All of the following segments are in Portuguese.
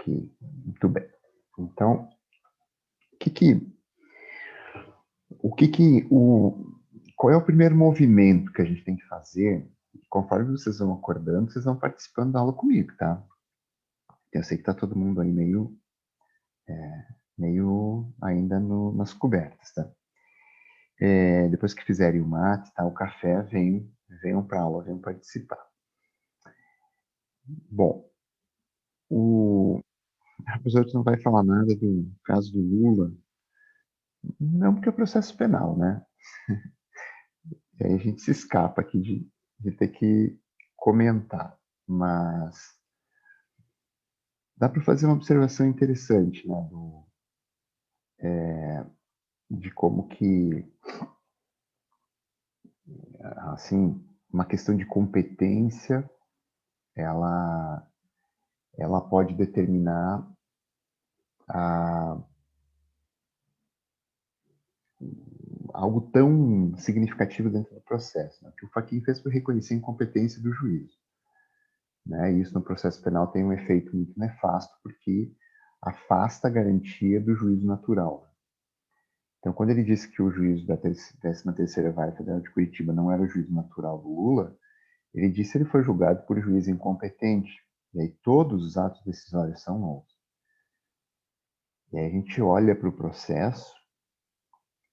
Muito bem. Então, qual é o primeiro movimento que a gente tem que fazer? Conforme vocês vão acordando, vocês vão participando da aula comigo, tá? Eu sei que tá todo mundo aí meio ainda nas cobertas, tá? Depois que fizerem o mate, tá? O café, venham para a aula, venham participar. Bom, a professora não vai falar nada do caso do Lula, não porque é processo penal, né? E aí a gente se escapa aqui de ter que comentar, mas dá para fazer uma observação interessante, né? De como que, assim, uma questão de competência, ela pode determinar algo tão significativo dentro do processo. Né? O que o Fachin fez foi reconhecer a incompetência do juízo. Né? E isso no processo penal tem um efeito muito nefasto, porque afasta a garantia do juízo natural. Então, quando ele disse que o juízo da 13ª Vara Federal de Curitiba não era o juízo natural do Lula, ele disse que ele foi julgado por juiz incompetente. E aí todos os atos decisórios são nulos. E aí a gente olha para o processo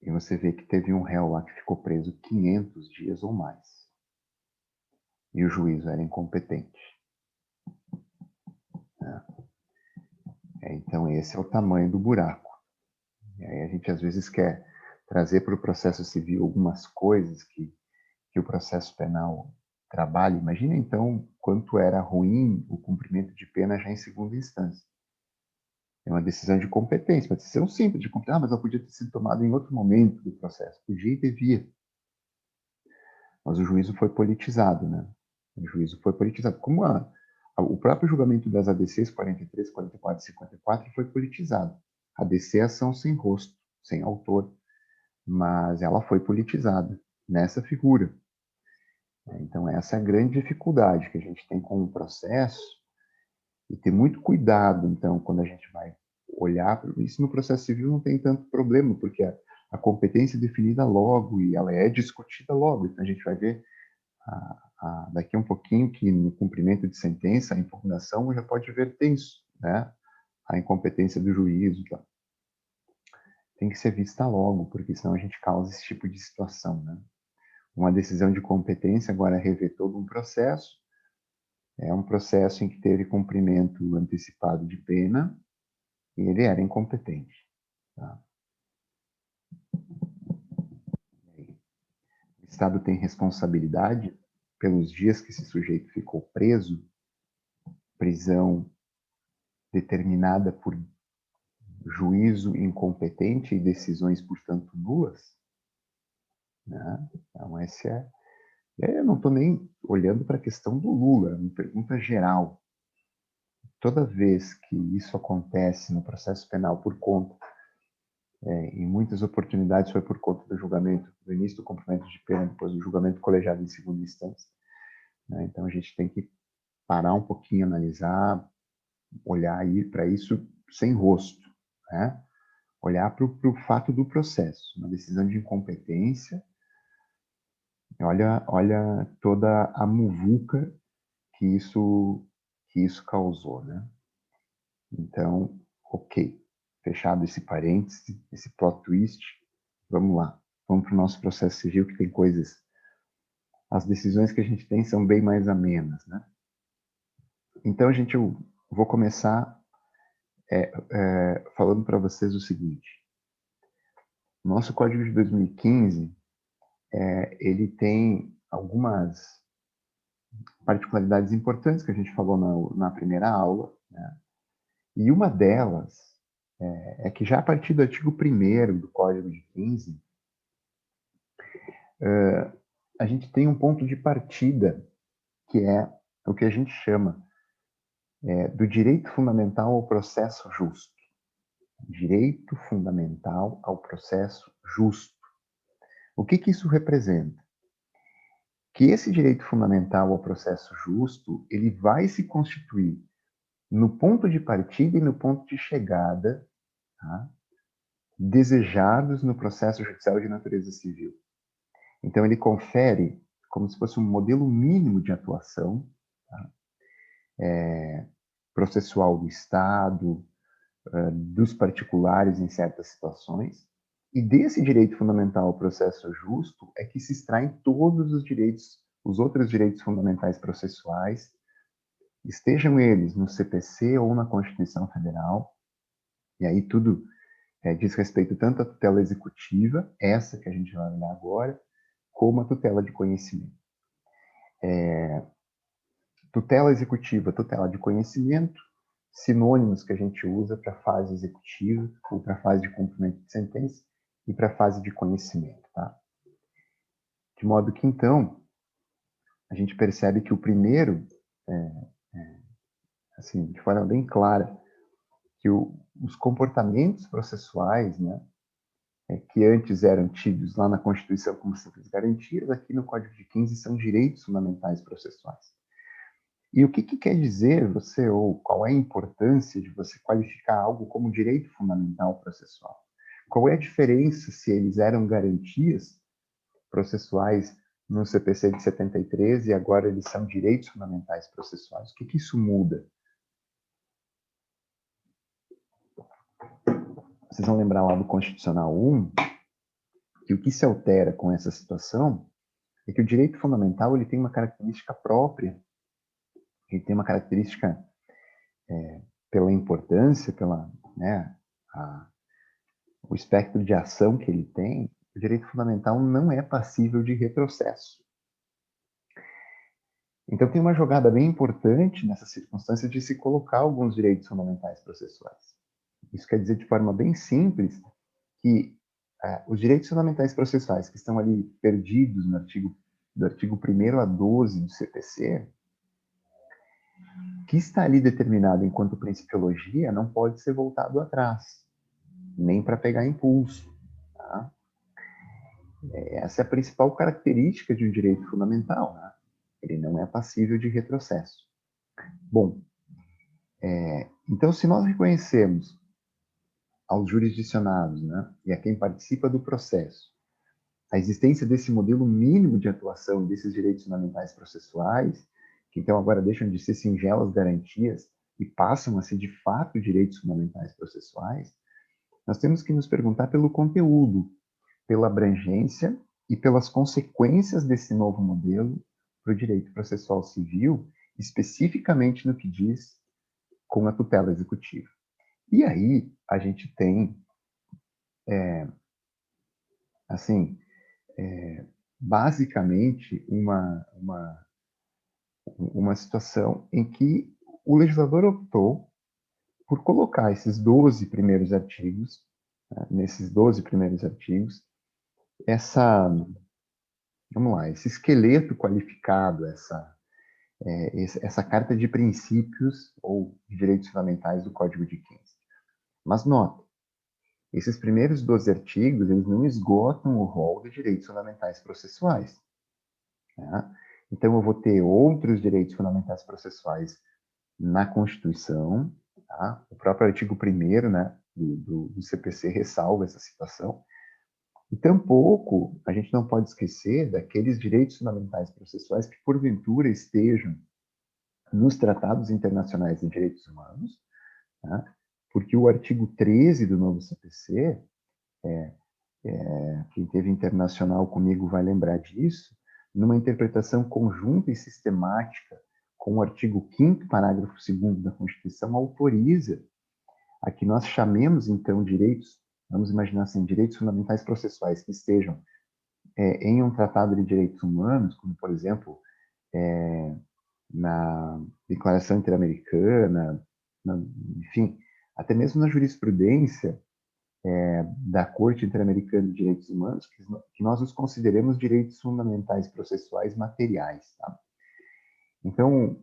e você vê que teve um réu lá que ficou preso 500 dias ou mais. E o juízo era incompetente. Né? Então esse é o tamanho do buraco. E aí a gente às vezes quer trazer para o processo civil algumas coisas que o processo penal trabalha. Imagina então quanto era ruim o cumprimento de pena já em segunda instância. É uma decisão de competência, uma decisão simples de competência. Mas ela podia ter sido tomada em outro momento do processo. Podia e devia. Mas o juízo foi politizado, né? O juízo foi politizado. Como o próprio julgamento das ADCs 43, 44 e 54 foi politizado. A ADC é ação sem rosto, sem autor, mas ela foi politizada nessa figura. Então, essa é a grande dificuldade que a gente tem com o processo e ter muito cuidado, então, quando a gente vai olhar para isso. No processo civil não tem tanto problema, porque a competência é definida logo e ela é discutida logo. Então, a gente vai ver daqui a um pouquinho que no cumprimento de sentença, a impugnação já pode verter isso, né? A incompetência do juízo, tá? Tem que ser vista logo, porque senão a gente causa esse tipo de situação, né? Uma decisão de competência agora revê todo um processo, é um processo em que teve cumprimento antecipado de pena e ele era incompetente. Tá? O Estado tem responsabilidade pelos dias que esse sujeito ficou preso, prisão determinada por juízo incompetente e decisões, portanto, nulas. Né? Então, eu não estou nem olhando para a questão do Lula, é uma pergunta geral. Toda vez que isso acontece no processo penal por conta, em muitas oportunidades foi por conta do julgamento, do início do cumprimento de pena, depois do julgamento colegiado em segunda instância. Né? Então, a gente tem que parar um pouquinho, analisar, olhar aí para isso sem rosto, né? Olhar para o fato do processo, uma decisão de incompetência. Olha toda a muvuca que isso causou, né? Então, ok, fechado esse parêntese, esse plot twist, vamos lá, vamos para o nosso processo civil que tem coisas, as decisões que a gente tem são bem mais amenas, né? Então, eu vou começar falando para vocês o seguinte: nosso Código de 2015 ele tem algumas particularidades importantes que a gente falou na primeira aula, né? E uma delas é que já a partir do artigo 1º do Código de 15, a gente tem um ponto de partida, que é o que a gente chama do direito fundamental ao processo justo. Direito fundamental ao processo justo. O que isso representa? Que esse direito fundamental ao processo justo, ele vai se constituir no ponto de partida e no ponto de chegada, tá? Desejados no processo judicial de natureza civil. Então, ele confere como se fosse um modelo mínimo de atuação, tá? Processual do Estado, dos particulares em certas situações, e desse direito fundamental ao processo justo é que se extraem todos os direitos, os outros direitos fundamentais processuais, estejam eles no CPC ou na Constituição Federal, e aí tudo diz respeito tanto à tutela executiva, essa que a gente vai olhar agora, como a tutela de conhecimento. Tutela executiva, tutela de conhecimento, sinônimos que a gente usa para a fase executiva, ou para a fase de cumprimento de sentença, e para a fase de conhecimento. Tá? De modo que, então, a gente percebe que o primeiro, assim, de forma bem clara, que os comportamentos processuais, né, que antes eram tidos lá na Constituição como simples garantias, aqui no Código de 15 são direitos fundamentais processuais. E o que quer dizer você, ou qual é a importância de você qualificar algo como direito fundamental processual? Qual é a diferença se eles eram garantias processuais no CPC de 73 e agora eles são direitos fundamentais processuais? O que isso muda? Vocês vão lembrar lá do Constitucional 1, que o que se altera com essa situação é que o direito fundamental ele tem uma característica própria, ele tem uma característica pela importância, pela, né, o espectro de ação que ele tem, o direito fundamental não é passível de retrocesso. Então tem uma jogada bem importante nessa circunstância de se colocar alguns direitos fundamentais processuais. Isso quer dizer de forma bem simples que os direitos fundamentais processuais que estão ali perdidos no do artigo 1º a 12 do CPC, que está ali determinado enquanto principiologia, não pode ser voltado atrás, nem para pegar impulso. Tá? Essa é a principal característica de um direito fundamental. Né? Ele não é passível de retrocesso. Bom, então se nós reconhecemos aos jurisdicionados, né, e a quem participa do processo, a existência desse modelo mínimo de atuação desses direitos fundamentais processuais, que então agora deixam de ser singelas garantias e passam a ser de fato direitos fundamentais processuais, nós temos que nos perguntar pelo conteúdo, pela abrangência e pelas consequências desse novo modelo para o direito processual civil, especificamente no que diz com a tutela executiva. E aí a gente tem, assim, basicamente uma situação em que o legislador optou por colocar esses 12 primeiros artigos, né, nesses 12 primeiros artigos, vamos lá, esse esqueleto qualificado, essa carta de princípios ou de direitos fundamentais do Código de 15. Mas nota, esses primeiros 12 artigos, eles não esgotam o rol de direitos fundamentais processuais. Tá? Então, eu vou ter outros direitos fundamentais processuais na Constituição, tá? O próprio artigo 1º, né, do CPC ressalva essa situação. E tampouco a gente não pode esquecer daqueles direitos fundamentais processuais que, porventura, estejam nos tratados internacionais de direitos humanos, tá? Porque o artigo 13 do novo CPC, quem teve internacional comigo vai lembrar disso, numa interpretação conjunta e sistemática com o artigo 5º, parágrafo 2º da Constituição, autoriza a que nós chamemos, então, direitos, vamos imaginar assim, direitos fundamentais processuais que estejam em um tratado de direitos humanos, como, por exemplo, na Declaração Interamericana, enfim, até mesmo na jurisprudência da Corte Interamericana de Direitos Humanos, que nós os consideremos direitos fundamentais processuais materiais. Tá? Então,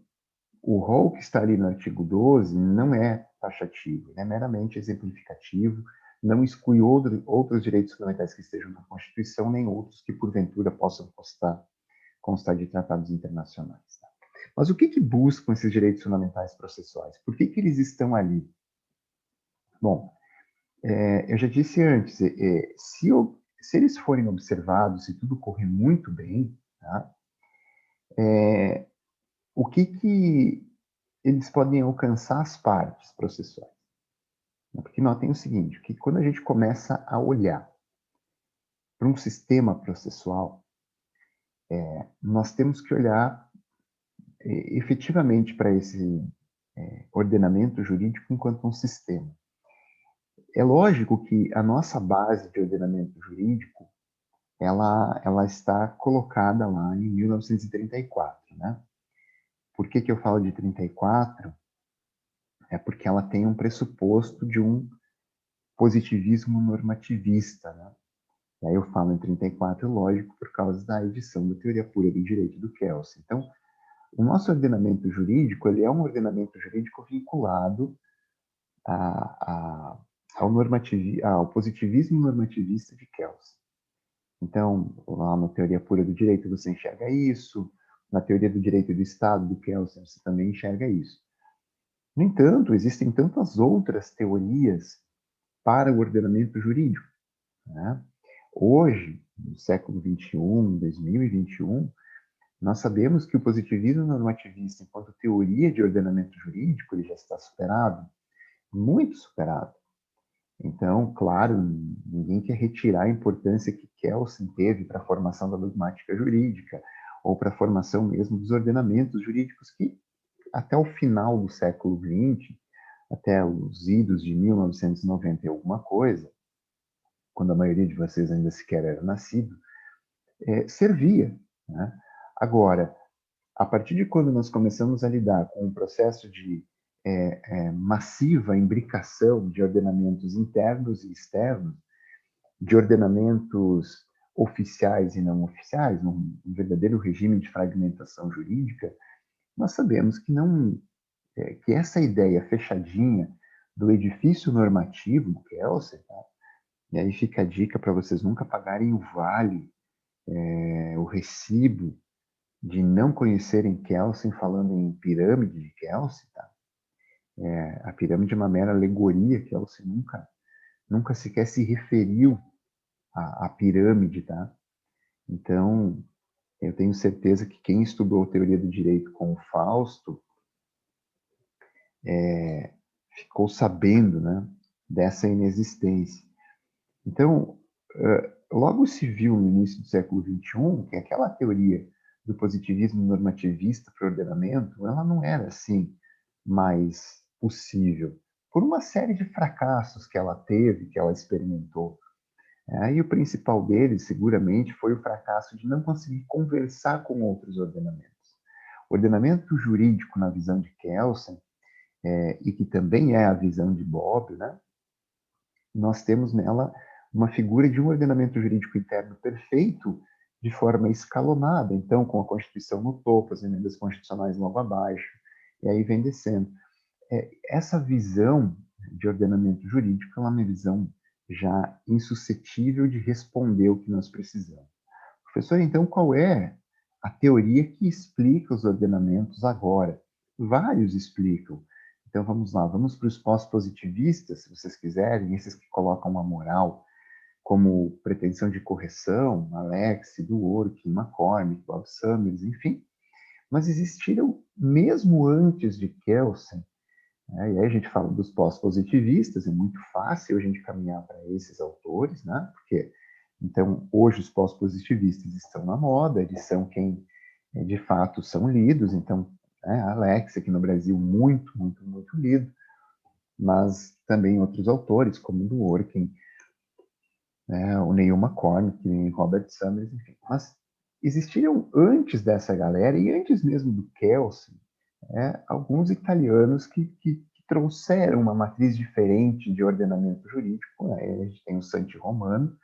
o rol que está ali no artigo 12 não é taxativo, é meramente exemplificativo, não exclui outros direitos fundamentais que estejam na Constituição, nem outros que, porventura, possam constar de tratados internacionais. Tá? Mas o que que buscam esses direitos fundamentais processuais? Por que que eles estão ali? Bom, eu já disse antes, se eles forem observados, se tudo correr muito bem, tá? O que que eles podem alcançar as partes processuais? Porque notem o seguinte, que quando a gente começa a olhar para um sistema processual, nós temos que olhar efetivamente para esse ordenamento jurídico enquanto um sistema. É lógico que a nossa base de ordenamento jurídico, ela está colocada lá em 1934, né? Por que que eu falo de 34? É porque ela tem um pressuposto de um positivismo normativista, né? E aí eu falo em 34, lógico, por causa da edição da Teoria Pura do Direito do Kelsen. Então, o nosso ordenamento jurídico, ele é um ordenamento jurídico vinculado a, ao positivismo normativista de Kelsen. Então, lá na Teoria Pura do Direito você enxerga isso, na Teoria do Direito do Estado do Kelsen você também enxerga isso. No entanto, existem tantas outras teorias para o ordenamento jurídico, né? Hoje, no século XXI, 2021, nós sabemos que o positivismo normativista, enquanto teoria de ordenamento jurídico, ele já está superado, muito superado. Então, claro, ninguém quer retirar a importância que Kelsen teve para a formação da dogmática jurídica, ou para a formação mesmo dos ordenamentos jurídicos que, até o final do século XX, até os idos de 1990 e alguma coisa, quando a maioria de vocês ainda sequer era nascido, servia, né? Agora, a partir de quando nós começamos a lidar com um processo de massiva imbricação de ordenamentos internos e externos, de ordenamentos oficiais e não oficiais, num verdadeiro regime de fragmentação jurídica, nós sabemos que não que essa ideia fechadinha do edifício normativo do Kelsen, tá? E aí fica a dica para vocês nunca pagarem o vale, o recibo de não conhecerem Kelsen falando em pirâmide de Kelsen, tá? A pirâmide é uma mera alegoria, Kelsen nunca sequer se referiu à pirâmide, tá? Então, eu tenho certeza que quem estudou teoria do direito com o Fausto ficou sabendo, né, dessa inexistência. Então, logo se viu no início do século XXI que aquela teoria do positivismo normativista para o ordenamento, ela não era assim mais possível, por uma série de fracassos que ela teve, que ela experimentou. E o principal deles, seguramente, foi o fracasso de não conseguir conversar com outros ordenamentos. O ordenamento jurídico, na visão de Kelsen, e que também é a visão de Bobbio, né? Nós temos nela uma figura de um ordenamento jurídico interno perfeito de forma escalonada, então com a Constituição no topo, as emendas constitucionais logo abaixo, e aí vem descendo. Essa visão de ordenamento jurídico é uma visão já insuscetível de responder o que nós precisamos. Professor, então qual é a teoria que explica os ordenamentos agora? Vários explicam. Então vamos lá, vamos para os pós-positivistas, se vocês quiserem, esses que colocam a moral como pretensão de correção, Alex, Dworkin, McCormick, Bob Summers, enfim. Mas existiram, mesmo antes de Kelsen, né, e aí a gente fala dos pós-positivistas, é muito fácil a gente caminhar para esses autores, né? Porque, então, hoje os pós-positivistas estão na moda, eles são quem, de fato, são lidos, então, Alex, aqui no Brasil, muito, muito, muito lido, mas também outros autores, como Dworkin, o Neil McCormick, Robert Summers, enfim. Mas existiram antes dessa galera, e antes mesmo do Kelsen, alguns italianos que trouxeram uma matriz diferente de ordenamento jurídico. Né? A gente tem o Santi Romano,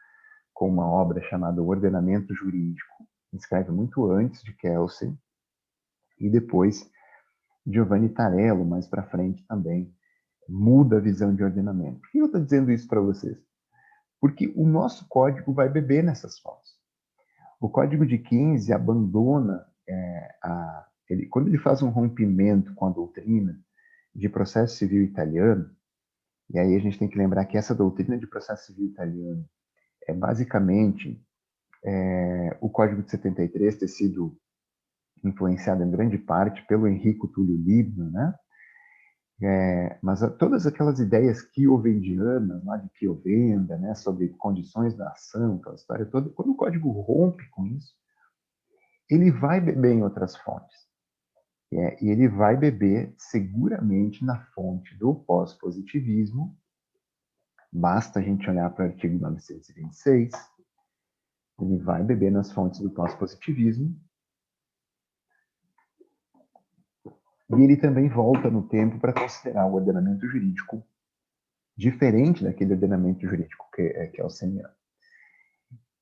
com uma obra chamada O Ordenamento Jurídico, que escreve muito antes de Kelsen, e depois Giovanni Tarello, mais para frente também, muda a visão de ordenamento. Por que eu estou dizendo isso para vocês? Porque o nosso código vai beber nessas fontes. O Código de 15 abandona quando ele faz um rompimento com a doutrina de processo civil italiano, e aí a gente tem que lembrar que essa doutrina de processo civil italiano é basicamente o Código de 73 ter sido influenciado em grande parte pelo Enrico Túlio Libno, né? Mas todas aquelas ideias quiovendianas, lá de Quiovenda, né, sobre condições da ação, aquela história toda, quando o código rompe com isso, ele vai beber em outras fontes. E ele vai beber seguramente na fonte do pós-positivismo. Basta a gente olhar para o artigo 926, ele vai beber nas fontes do pós-positivismo. E ele também volta no tempo para considerar o ordenamento jurídico diferente daquele ordenamento jurídico que é o semiano.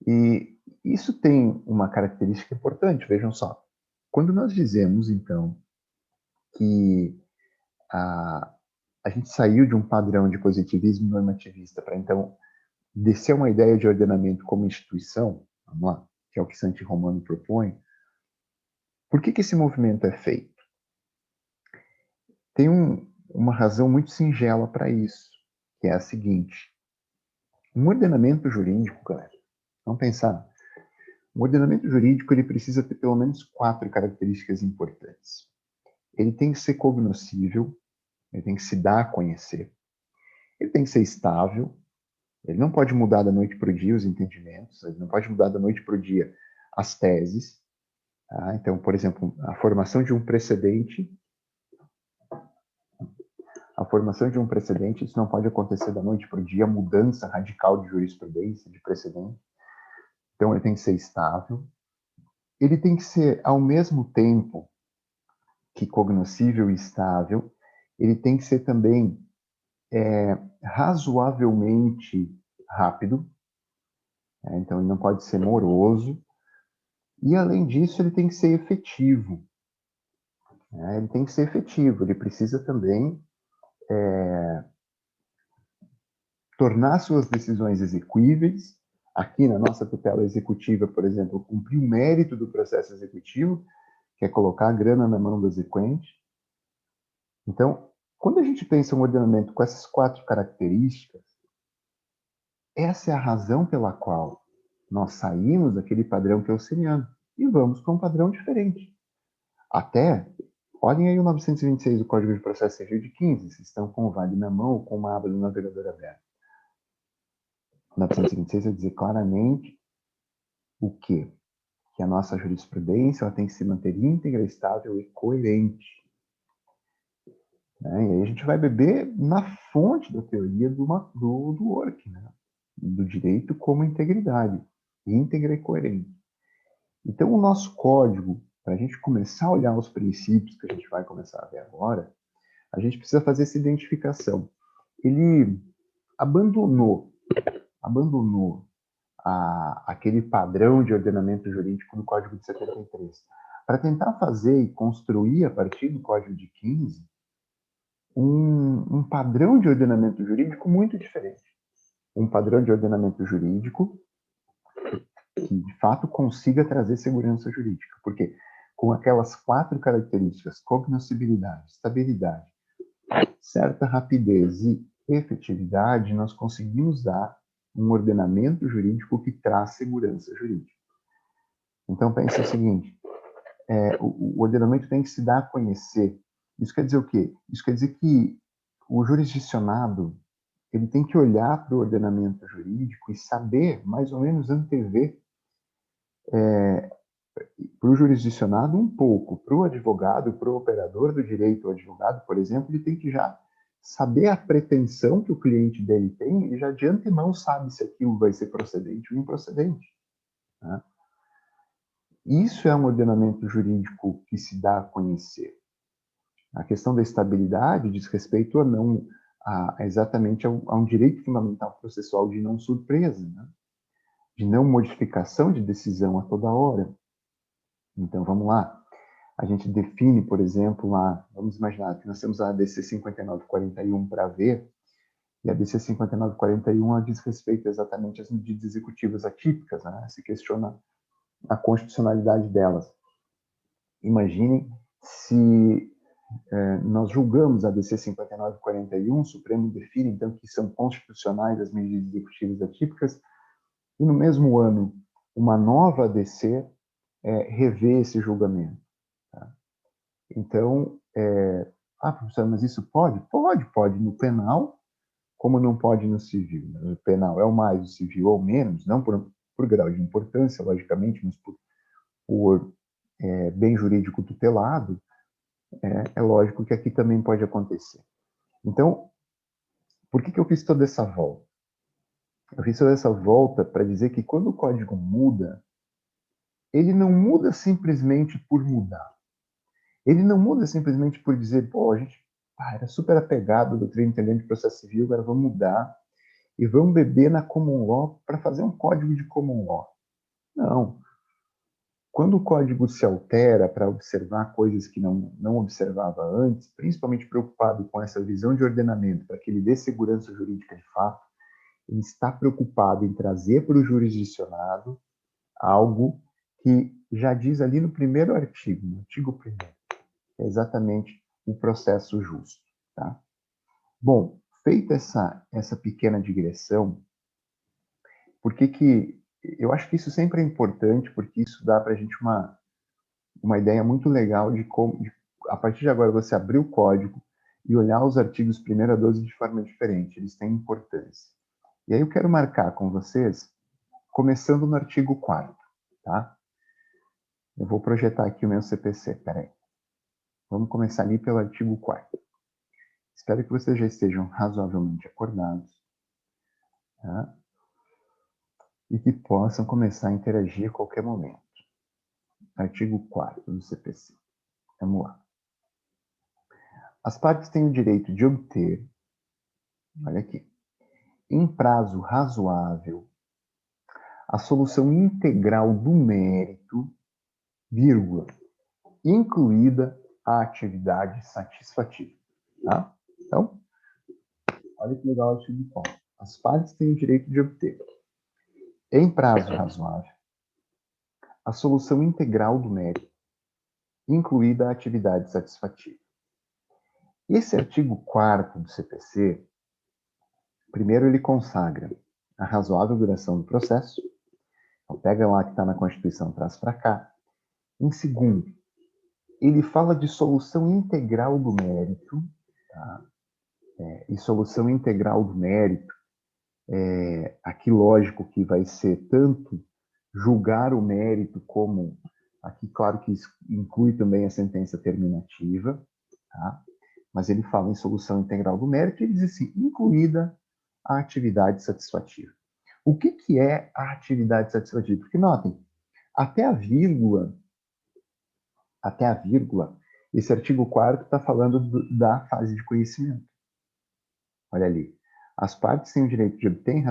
E isso tem uma característica importante, vejam só. Quando nós dizemos, então, que a gente saiu de um padrão de positivismo normativista para, então, descer uma ideia de ordenamento como instituição, vamos lá, que é o que Santi Romano propõe, por que esse movimento é feito? Tem uma razão muito singela para isso, que é a seguinte. Um ordenamento jurídico, galera, vamos pensar, um ordenamento jurídico ele precisa ter pelo menos 4 características importantes. Ele tem que ser cognoscível, ele tem que se dar a conhecer, ele tem que ser estável, ele não pode mudar da noite para o dia os entendimentos, ele não pode mudar da noite para o dia as teses. Tá? Então, por exemplo, a formação de um precedente, isso não pode acontecer da noite para o dia, mudança radical de jurisprudência, de precedente. Então, ele tem que ser estável. Ele tem que ser, ao mesmo tempo que cognoscível e estável, ele tem que ser também razoavelmente rápido. Então, ele não pode ser moroso. E, além disso, ele tem que ser efetivo. Ele tem que ser efetivo. Ele precisa também tornar suas decisões exequíveis. Aqui, na nossa tutela executiva, por exemplo, cumprir o mérito do processo executivo, que é colocar a grana na mão do exequente. Então, quando a gente pensa em um ordenamento com essas 4 características, essa é a razão pela qual nós saímos daquele padrão kelseniano e vamos para um padrão diferente. Até, olhem aí o 926 do Código de Processo Civil de 15, se estão com o VAD na mão ou com uma aba do navegador aberta. O 926 vai dizer claramente o quê? Que a nossa jurisprudência ela tem que se manter íntegra, estável e coerente. E aí a gente vai beber na fonte da teoria do work, né? Do direito como integridade, íntegra e coerente. Então, o nosso código, para a gente começar a olhar os princípios que a gente vai começar a ver agora, a gente precisa fazer essa identificação. Ele abandonou aquele padrão de ordenamento jurídico do Código de 73 para tentar fazer e construir, a partir do Código de 15, um padrão de ordenamento jurídico muito diferente. Um padrão de ordenamento jurídico que, de fato, consiga trazer segurança jurídica. Porque com aquelas 4 características, cognoscibilidade, estabilidade, certa rapidez e efetividade, nós conseguimos dar um ordenamento jurídico que traz segurança jurídica. Então, pense o seguinte, o ordenamento tem que se dar a conhecer. Isso quer dizer o quê? Isso quer dizer que o jurisdicionado ele tem que olhar para o ordenamento jurídico e saber, mais ou menos, antever para o jurisdicionado um pouco, para o advogado, para o operador do direito, o advogado, por exemplo, ele tem que já saber a pretensão que o cliente dele tem e já de antemão sabe se aquilo vai ser procedente ou improcedente. Né? Isso é um ordenamento jurídico que se dá a conhecer. A questão da estabilidade diz respeito exatamente a um direito fundamental processual de não surpresa, né? De não modificação de decisão a toda hora. Então, vamos lá. A gente define, por exemplo, vamos imaginar que nós temos a ADC 5941 para ver, e a ADC 5941 diz respeito exatamente às medidas executivas atípicas, né? Se questiona a constitucionalidade delas. Imaginem Se nós julgamos a DC 5941, o Supremo define, então, que são constitucionais as medidas executivas atípicas, e no mesmo ano, uma nova ADC revê esse julgamento. Tá? Então, professor, mas isso pode? Pode no penal, como não pode no civil. O penal é o mais, o civil é o menos, não por grau de importância, logicamente, mas por bem jurídico tutelado, é lógico que aqui também pode acontecer. Então, por que eu fiz toda essa volta? Eu fiz toda essa volta para dizer que quando o código muda, ele não muda simplesmente por mudar. Ele não muda simplesmente por dizer, pô, a gente era super apegado do doutrina italiana de processo civil, agora vamos mudar e vamos beber na common law para fazer um código de common law. Não. Quando o código se altera para observar coisas que não observava antes, principalmente preocupado com essa visão de ordenamento, para que ele dê segurança jurídica de fato, ele está preocupado em trazer para o jurisdicionado algo que já diz ali no primeiro artigo, no artigo 1º, é exatamente o processo justo. Tá? Bom, feita essa pequena digressão, por que eu acho que isso sempre é importante, porque isso dá para a gente uma ideia muito legal de como, a partir de agora, você abrir o código e olhar os artigos 1º a 12 de forma diferente, eles têm importância. E aí eu quero marcar com vocês, começando no artigo 4º, tá? Eu vou projetar aqui o meu CPC, peraí. Vamos começar ali pelo artigo 4º. Espero que vocês já estejam razoavelmente acordados, tá? E que possam começar a interagir a qualquer momento. Artigo 4º do CPC. Vamos lá. As partes têm o direito de obter, olha aqui, em prazo razoável, a solução integral do mérito, vírgula, incluída a atividade satisfativa. Tá? Então, olha que legal o artigo 4. As partes têm o direito de obter, em prazo razoável, a solução integral do mérito, incluída a atividade satisfativa. Esse artigo 4º do CPC, primeiro ele consagra a razoável duração do processo. Então, pega lá que está na Constituição, traz para cá. Em segundo, ele fala de solução integral do mérito. Tá? E solução integral do mérito, aqui lógico que vai ser tanto julgar o mérito como, aqui claro que isso inclui também a sentença terminativa, tá? Mas ele fala em solução integral do mérito e ele diz assim, incluída a atividade satisfativa. O que é a atividade satisfativa? Porque notem, até a vírgula, esse artigo 4º está falando da fase de conhecimento. Olha ali. As partes têm o direito de obter em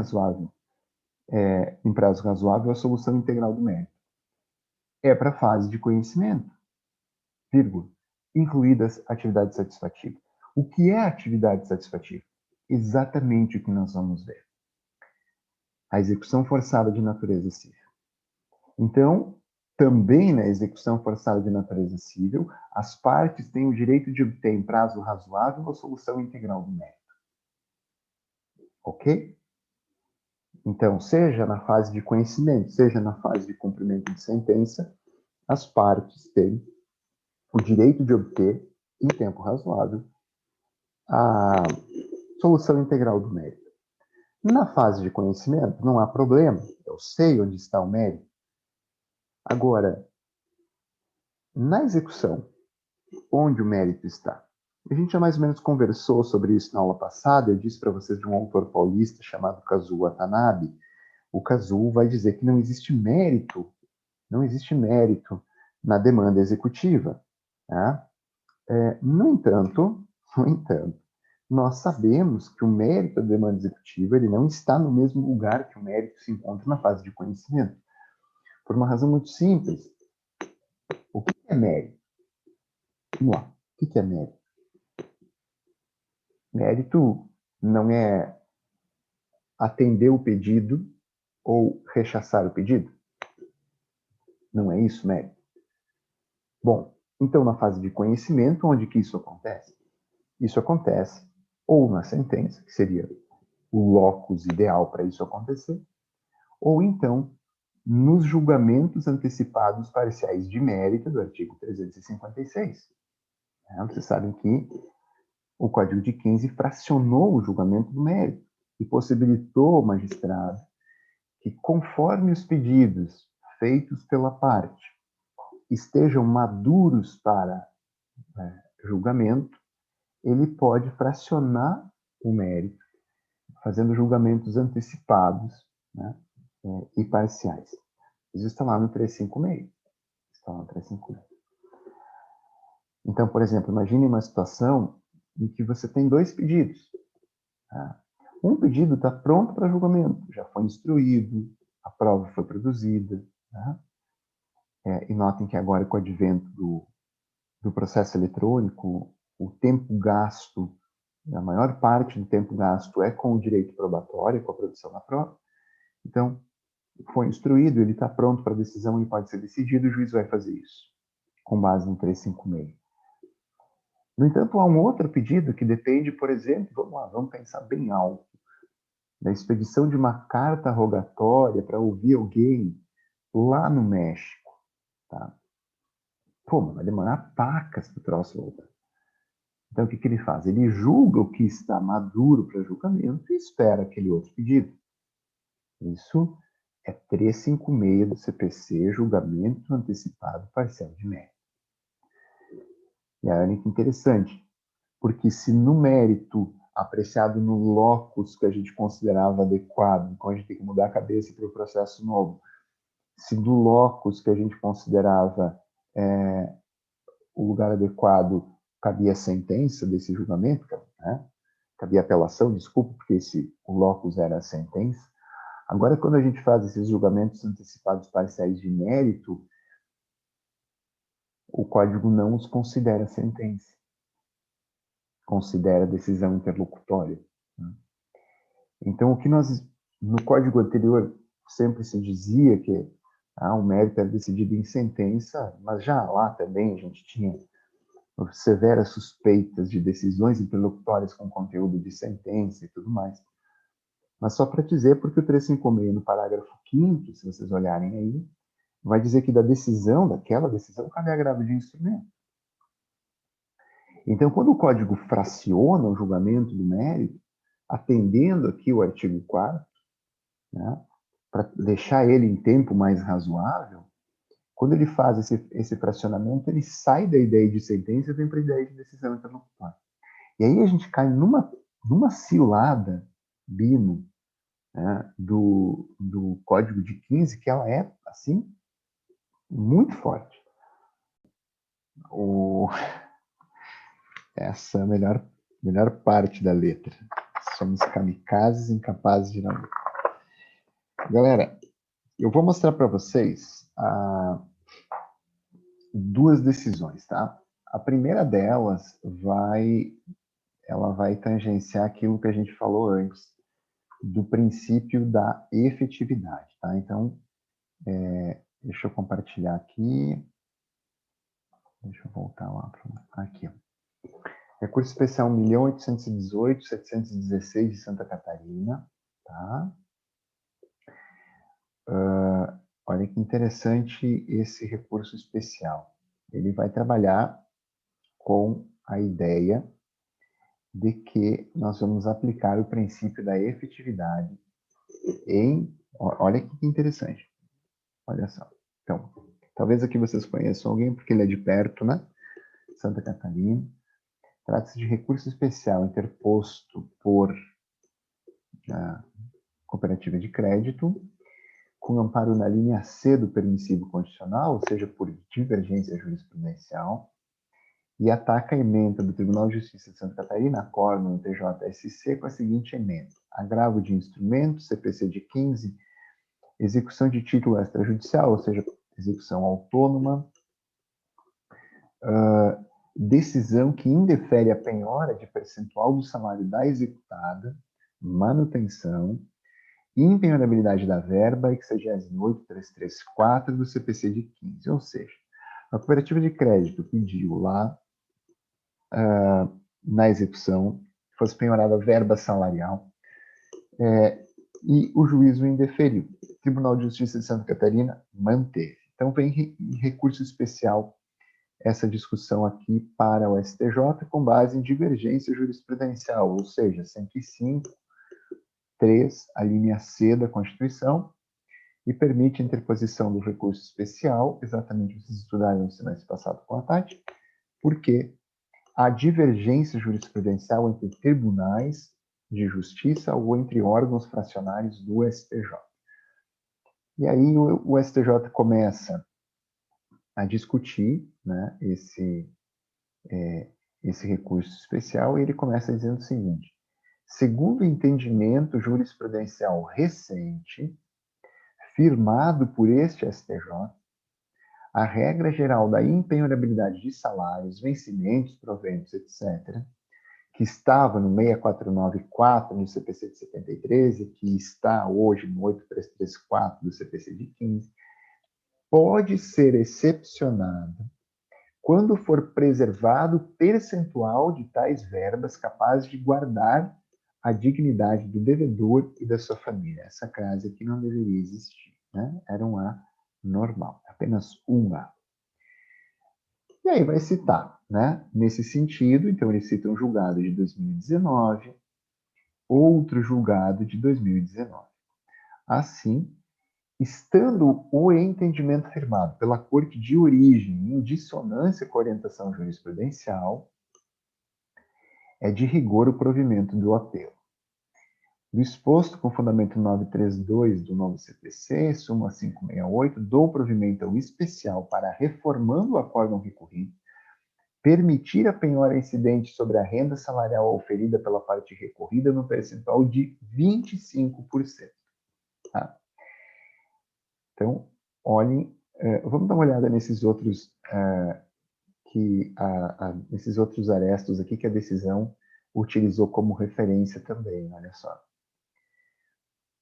prazo razoável a solução integral do mérito. É para a fase de conhecimento, vírgula, incluídas atividades satisfativas. O que é atividade satisfativa? Exatamente o que nós vamos ver. A execução forçada de natureza civil. Então, também na execução forçada de natureza civil, as partes têm o direito de obter em prazo razoável a solução integral do mérito. Ok? Então, seja na fase de conhecimento, seja na fase de cumprimento de sentença, as partes têm o direito de obter, em tempo razoável, a solução integral do mérito. Na fase de conhecimento, não há problema, eu sei onde está o mérito. Agora, na execução, onde o mérito está? A gente já mais ou menos conversou sobre isso na aula passada, eu disse para vocês de um autor paulista chamado Kazuo Watanabe. O Kazuo vai dizer que não existe mérito na demanda executiva. Tá? No entanto, nós sabemos que o mérito da demanda executiva ele não está no mesmo lugar que o mérito se encontra na fase de conhecimento. Por uma razão muito simples. O que é mérito? Vamos lá. O que é mérito? Mérito não é atender o pedido ou rechaçar o pedido? Não é isso, mérito? Bom, Então, na fase de conhecimento, onde que isso acontece? Isso acontece ou na sentença, que seria o locus ideal para isso acontecer, ou então nos julgamentos antecipados parciais de mérito do artigo 356. Vocês sabem que o Código de 15 fracionou o julgamento do mérito e possibilitou ao magistrado que, conforme os pedidos feitos pela parte estejam maduros para julgamento, ele pode fracionar o mérito, fazendo julgamentos antecipados, né, e parciais. Isso está lá no 356. Está lá no 356. Então, por exemplo, imagine uma situação em que você tem dois pedidos. Tá? Um pedido está pronto para julgamento, já foi instruído, a prova foi produzida. Tá? E notem que agora, com o advento do processo eletrônico, o tempo gasto, a maior parte do tempo gasto é com o direito probatório, com a produção da prova. Então, foi instruído, ele está pronto para decisão, ele pode ser decidido, o juiz vai fazer isso, com base no 356. No entanto, há um outro pedido que depende, por exemplo, vamos lá, vamos pensar bem alto, da expedição de uma carta rogatória para ouvir alguém lá no México. Tá? Pô, mas vai demorar pacas para o troço voltar. Então, o que ele faz? Ele julga o que está maduro para julgamento e espera aquele outro pedido. Isso é 356 do CPC, julgamento antecipado parcial de mérito. E aí, olha que interessante, porque se no mérito apreciado no locus que a gente considerava adequado, então a gente tem que mudar a cabeça para o processo novo, se do locus que a gente considerava o lugar adequado cabia a sentença desse julgamento, né? Cabia apelação, desculpa, porque o locus era a sentença. Agora, quando a gente faz esses julgamentos antecipados parciais de mérito, o código não os considera sentença, considera decisão interlocutória. Né? Então, o que nós, no código anterior, sempre se dizia que o mérito era decidido em sentença, mas já lá também a gente tinha severas suspeitas de decisões interlocutórias com conteúdo de sentença e tudo mais. Mas só para dizer, porque o 356, no parágrafo 5º, se vocês olharem aí, vai dizer que daquela decisão, cabe agravo de instrumento. Então, quando o código fraciona o julgamento do mérito, atendendo aqui o artigo 4º, né, para deixar ele em tempo mais razoável, quando ele faz esse fracionamento, ele sai da ideia de sentença e vem para a ideia de decisão interlocutória. E aí a gente cai numa cilada, Bino, né, do Código de 15, que ela é, assim, muito forte. Essa é a melhor parte da letra. Somos kamikazes incapazes de não. Galera, eu vou mostrar para vocês duas decisões, tá? A primeira delas ela vai tangenciar aquilo que a gente falou antes, do princípio da efetividade, tá? Então, deixa eu compartilhar aqui. Deixa eu voltar lá. Aqui. Recurso especial 1.818.716 de Santa Catarina, tá? Olha que interessante esse recurso especial. Ele vai trabalhar com a ideia de que nós vamos aplicar o princípio da efetividade olha que interessante. Olha só. Então, talvez aqui vocês conheçam alguém, porque ele é de perto, né? Santa Catarina. Trata-se de recurso especial interposto por cooperativa de crédito, com amparo na linha C do permissivo constitucional, ou seja, por divergência jurisprudencial, e ataca a ementa do Tribunal de Justiça de Santa Catarina, acórdão no TJSC, com a seguinte emenda: agravo de instrumento, CPC de 15, execução de título extrajudicial, ou seja, execução autônoma, decisão que indefere a penhora de percentual do salário da executada, manutenção, impenhorabilidade da verba, exegese 8334 do CPC de 15, ou seja, A cooperativa de crédito pediu lá, na execução, que fosse penhorada a verba salarial, e o juízo indeferiu. O Tribunal de Justiça de Santa Catarina manteve. Então, vem em recurso especial essa discussão aqui para o STJ com base em divergência jurisprudencial, ou seja, 105.3, a linha C da Constituição, e permite a interposição do recurso especial, exatamente vocês estudaram no semestre passado com a Tati, porque há divergência jurisprudencial entre tribunais de justiça ou entre órgãos fracionários do STJ. E aí o STJ começa a discutir, né, esse recurso especial, e ele começa dizendo o seguinte: segundo o entendimento jurisprudencial recente, firmado por este STJ, a regra geral da impenhorabilidade de salários, vencimentos, proventos, etc., que estava no 6494 do CPC de 73 e que está hoje no 8334 do CPC de 15, pode ser excepcionada quando for preservado o percentual de tais verbas capaz de guardar a dignidade do devedor e da sua família. Essa crase aqui não deveria existir, né? Era um A normal, apenas um A. E aí vai citar, né? Nesse sentido, então ele cita um julgado de 2019, outro julgado de 2019. Assim, estando o entendimento firmado pela Corte de origem em dissonância com a orientação jurisprudencial, é de rigor o provimento do apelo. Do exposto com fundamento 932 do novo CPC, súmula 568, dou provimento ao especial para, reformando o acórdão recorrido, permitir a penhora incidente sobre a renda salarial oferida pela parte recorrida no percentual de 25%. Tá? Então, olhem, vamos dar uma olhada nesses outros, nesses outros arestos aqui que a decisão utilizou como referência também, olha só.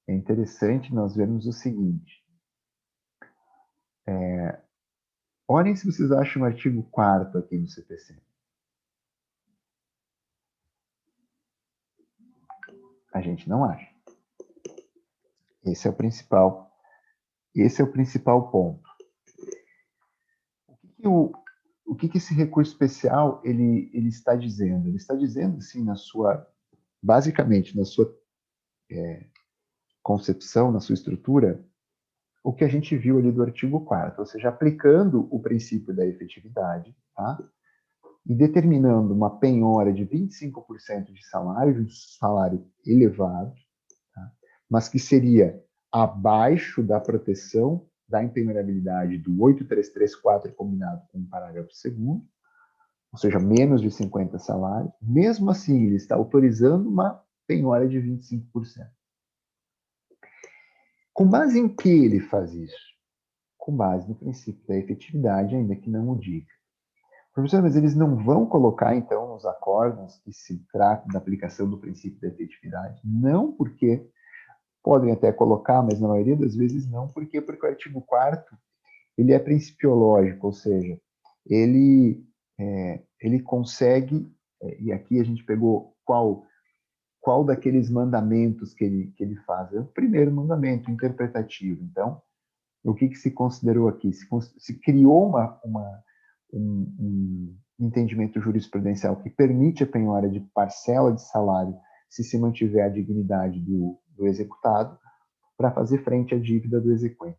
É interessante nós vermos o seguinte. Olhem se vocês acham o artigo 4º aqui do CPC. A gente não acha. Esse é o principal ponto. O que esse recurso especial ele está dizendo? Ele está dizendo, assim, basicamente, na sua concepção, na sua estrutura, o que a gente viu ali do artigo 4º, ou seja, aplicando o princípio da efetividade, tá? E determinando uma penhora de 25% de salário, de um salário elevado, tá? Mas que seria abaixo da proteção da impenhorabilidade do 8334 combinado com o parágrafo 2º, ou seja, menos de 50 salários. Mesmo assim, ele está autorizando uma penhora de 25%. Com base em que ele faz isso? Com base no princípio da efetividade, ainda que não o diga. Professor, mas eles não vão colocar, então, nos acórdãos que se trata da aplicação do princípio da efetividade? Não, porque podem até colocar, mas na maioria das vezes não. Por quê? Porque o artigo 4º ele é principiológico, ou seja, ele consegue, e aqui a gente pegou qual daqueles mandamentos que ele faz? É o primeiro mandamento, interpretativo. Então, o que se considerou aqui? Se criou um entendimento jurisprudencial que permite a penhora de parcela de salário se mantiver a dignidade do executado para fazer frente à dívida do exequente.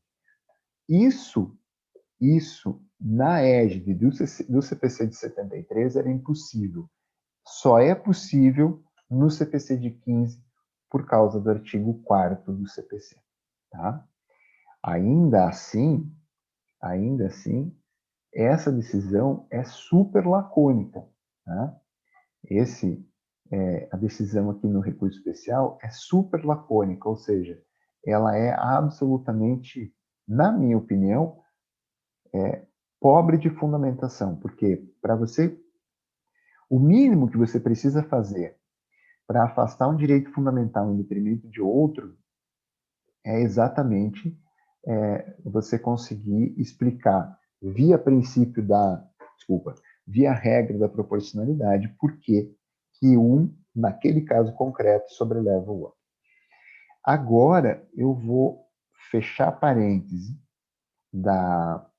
Isso na égide do CPC de 73 era impossível. Só é possível no CPC de 15 por causa do artigo 4º do CPC. Tá? Ainda assim, essa decisão é super lacônica. Tá? A decisão aqui no recurso especial é super lacônica, ou seja, ela é absolutamente, na minha opinião, pobre de fundamentação, porque o mínimo que você precisa fazer para afastar um direito fundamental em detrimento de outro é exatamente você conseguir explicar via princípio da, desculpa, via regra da proporcionalidade, porque que um, naquele caso concreto, sobreleva o outro. Agora, eu vou fechar parêntese da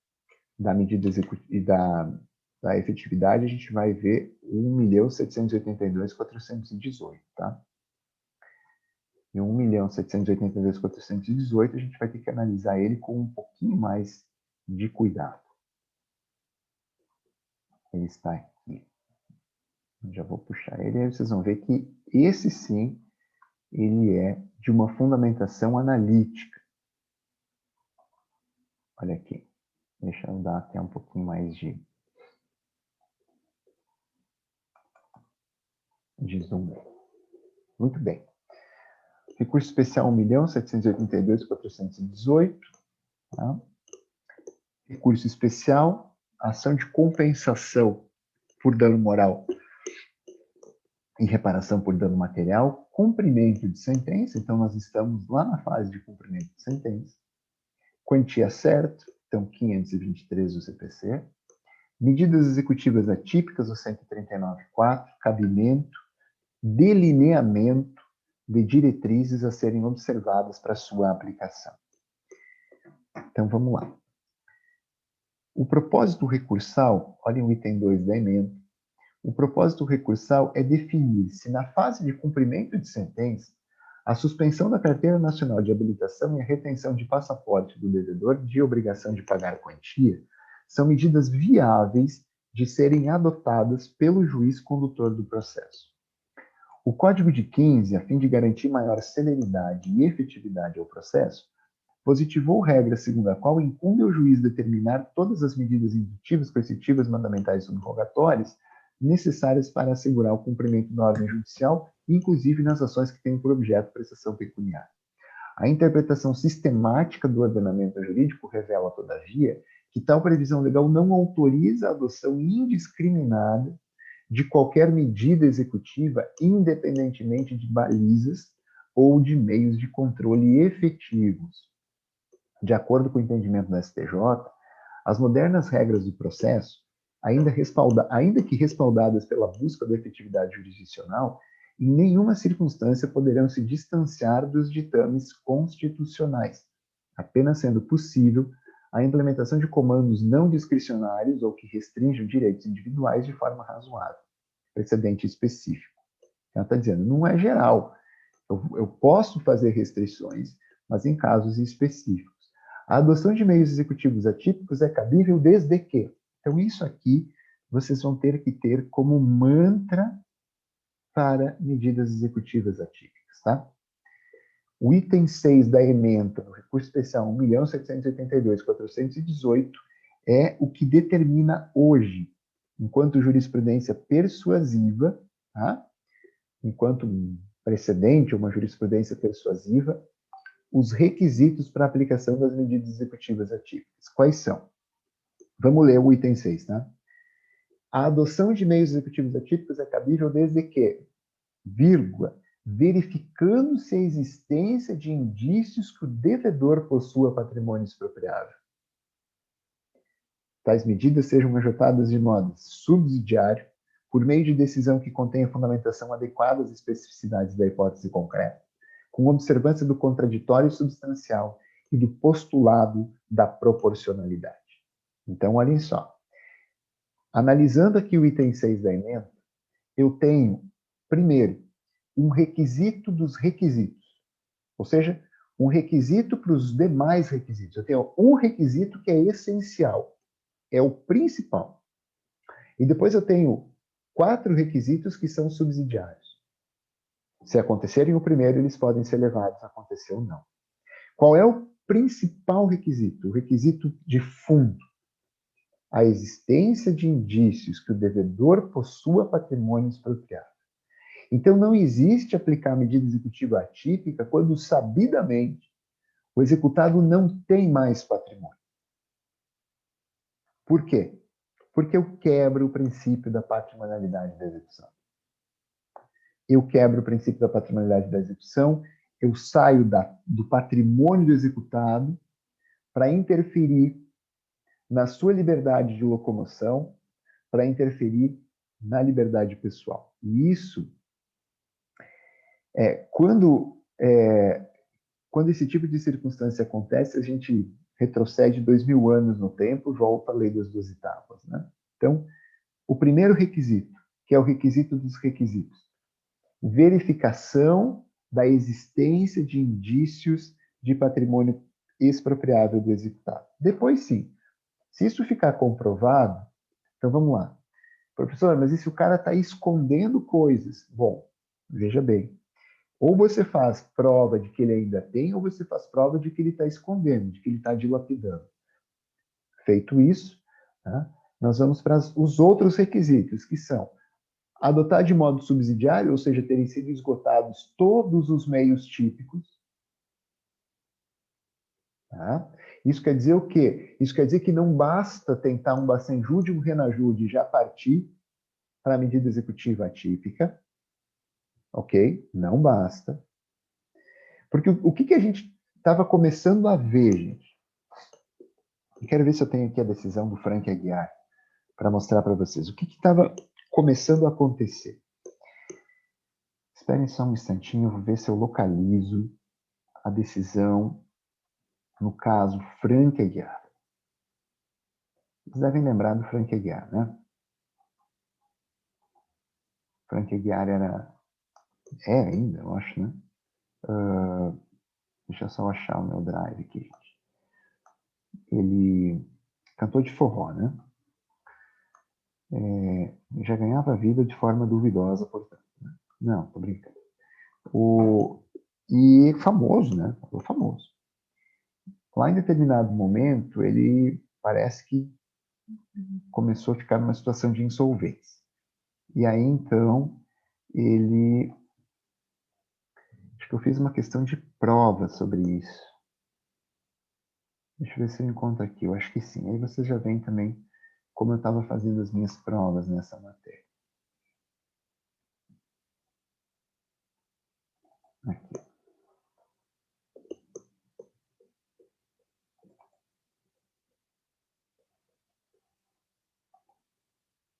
medida executiva da efetividade, a gente vai ver 1.782.418, tá? E 1.782.418, a gente vai ter que analisar ele com um pouquinho mais de cuidado. Ele está aqui. Eu já vou puxar ele, aí vocês vão ver que esse sim, ele é de uma fundamentação analítica. Olha aqui. Deixa eu dar até um pouquinho mais de zoom. Muito bem. Recurso especial 1.782.418. Tá? Recurso especial, ação de compensação por dano moral e reparação por dano material, cumprimento de sentença, então nós estamos lá na fase de cumprimento de sentença. Quantia certa, então 523 do CPC. Medidas executivas atípicas, o 139.4, cabimento, delineamento de diretrizes a serem observadas para sua aplicação. Então, vamos lá. O propósito recursal, olhem o item 2 da emenda, o propósito recursal é definir se na fase de cumprimento de sentença, a suspensão da Carteira Nacional de Habilitação e a retenção de passaporte do devedor de obrigação de pagar quantia são medidas viáveis de serem adotadas pelo juiz condutor do processo. O Código de 15, a fim de garantir maior celeridade e efetividade ao processo, positivou regra segundo a qual incumbe ao juiz determinar todas as medidas indutivas, coercitivas, mandamentais e subrogatórias necessárias para assegurar o cumprimento da ordem judicial, inclusive nas ações que têm por objeto prestação pecuniária. A interpretação sistemática do ordenamento jurídico revela, todavia, que tal previsão legal não autoriza a adoção indiscriminada de qualquer medida executiva, independentemente de balizas ou de meios de controle efetivos. De acordo com o entendimento do STJ, as modernas regras do processo, ainda que respaldadas pela busca da efetividade jurisdicional, em nenhuma circunstância poderão se distanciar dos ditames constitucionais, apenas sendo possível a implementação de comandos não discricionários ou que restringam direitos individuais de forma razoável. Precedente específico. Ela está dizendo, não é geral. Eu posso fazer restrições, mas em casos específicos. A adoção de meios executivos atípicos é cabível desde que. Então, isso aqui vocês vão ter que ter como mantra para medidas executivas atípicas, tá? O item 6 da ementa, no recurso especial 1.782.418, é o que determina hoje, enquanto jurisprudência persuasiva, tá? Enquanto precedente, uma jurisprudência persuasiva, os requisitos para a aplicação das medidas executivas atípicas. Quais são? Vamos ler o item 6, tá? A adoção de meios executivos atípicos é cabível desde que, vírgula, verificando-se a existência de indícios que o devedor possua patrimônio expropriável. Tais medidas sejam adotadas de modo subsidiário, por meio de decisão que contenha fundamentação adequada às especificidades da hipótese concreta, com observância do contraditório substancial e do postulado da proporcionalidade. Então, olhem só. Analisando aqui o item 6 da emenda, eu tenho, primeiro, um requisito dos requisitos, ou seja, um requisito para os demais requisitos. Eu tenho um requisito que é essencial, é o principal. E depois eu tenho 4 requisitos que são subsidiários. Se acontecerem o primeiro, eles podem ser levados a acontecer ou não. Qual é o principal requisito? O requisito de fundo. A existência de indícios que o devedor possua patrimônio expropriado. Então, não existe aplicar medida executiva atípica quando, sabidamente, o executado não tem mais patrimônio. Por quê? Porque eu quebro o princípio da patrimonialidade da execução. Eu quebro o princípio da patrimonialidade da execução, eu saio do patrimônio do executado para interferir na sua liberdade de locomoção para interferir na liberdade pessoal. E isso, quando esse tipo de circunstância acontece, a gente retrocede 2000 anos no tempo e volta à lei das duas etapas, né? Então, o primeiro requisito, que é o requisito dos requisitos, verificação da existência de indícios de patrimônio expropriável do executado. Depois, sim, se isso ficar comprovado, então vamos lá. Professor, mas e se o cara está escondendo coisas? Bom, veja bem, ou você faz prova de que ele ainda tem, ou você faz prova de que ele está escondendo, de que ele está dilapidando. Feito isso, tá, nós vamos para os outros requisitos, que são adotar de modo subsidiário, ou seja, terem sido esgotados todos os meios típicos. Tá? Isso quer dizer o quê? Isso quer dizer que não basta tentar um Bacenjude e um Renajude já partir para a medida executiva atípica, ok? Não basta. Porque o que a gente estava começando a ver, gente? Eu quero ver se eu tenho aqui a decisão do Frank Aguiar para mostrar para vocês. O que estava começando a acontecer? Esperem só um instantinho, eu vou ver se eu localizo a decisão no caso Frank Aguiar. Vocês devem lembrar do Frank Aguiar, né? Frank Aguiar ainda, eu acho, né? Deixa eu só achar o meu drive aqui, gente. Ele cantor de forró, né? Já ganhava vida de forma duvidosa, portanto. Né? Não, tô brincando. E famoso, né? Famoso. Lá em determinado momento, ele parece que começou a ficar numa situação de insolvência. E aí, então, ele... Acho que eu fiz uma questão de prova sobre isso. Deixa eu ver se eu encontro aqui. Eu acho que sim. Aí você já vem também como eu estava fazendo as minhas provas nessa matéria. Aqui.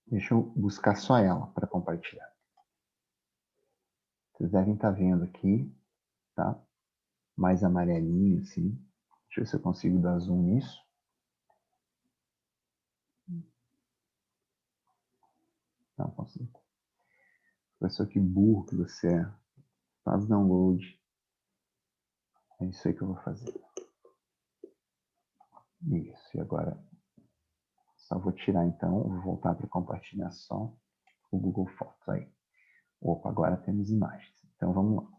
Deixa eu buscar só ela para compartilhar. Vocês devem estar vendo aqui, tá? Mais amarelinho, assim. Deixa eu ver se eu consigo dar zoom nisso. Não consigo. Professor, que burro que você é. Faz download. É isso aí que eu vou fazer. Isso, e agora só vou tirar então, vou voltar para compartilhar só o Google Fotos aí. Opa, agora temos imagens. Então vamos lá.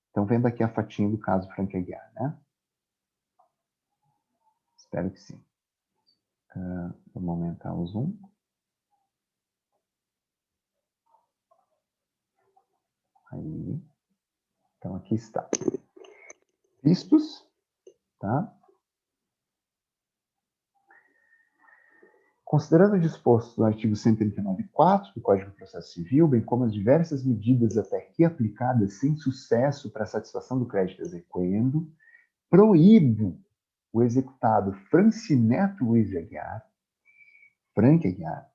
Estão vendo aqui a fotinho do caso Frank Aguiar, né? Espero que sim. Vamos aumentar o zoom. Aí. Então aqui está. Vistos, tá? Considerando o disposto no artigo 139.4 do Código de Processo Civil, bem como as diversas medidas até aqui aplicadas sem sucesso para a satisfação do crédito exequendo, proíbo o executado Francineto Luiz Aguiar, Frank Aguiar,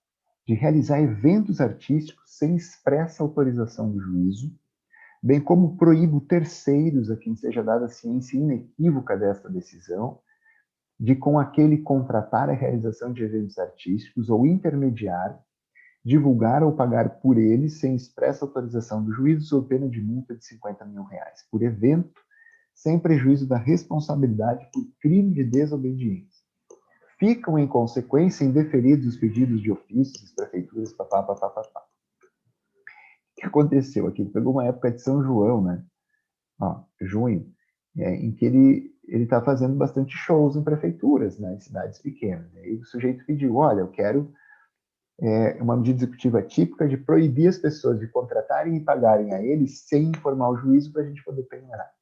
de realizar eventos artísticos sem expressa autorização do juízo, bem como proíbo terceiros a quem seja dada ciência inequívoca desta decisão, de com aquele contratar a realização de eventos artísticos ou intermediar, divulgar ou pagar por eles sem expressa autorização do juízo sob pena de multa de R$50 mil por evento, sem prejuízo da responsabilidade por crime de desobediência. Ficam, em consequência, indeferidos os pedidos de ofícios das prefeituras, papapá. O que aconteceu aqui? Pegou uma época de São João, né? Junho, em que ele está fazendo bastante shows em prefeituras, né, em cidades pequenas. E o sujeito pediu, olha, eu quero uma medida executiva típica de proibir as pessoas de contratarem e pagarem a ele sem informar o juízo para a gente poder penhorar.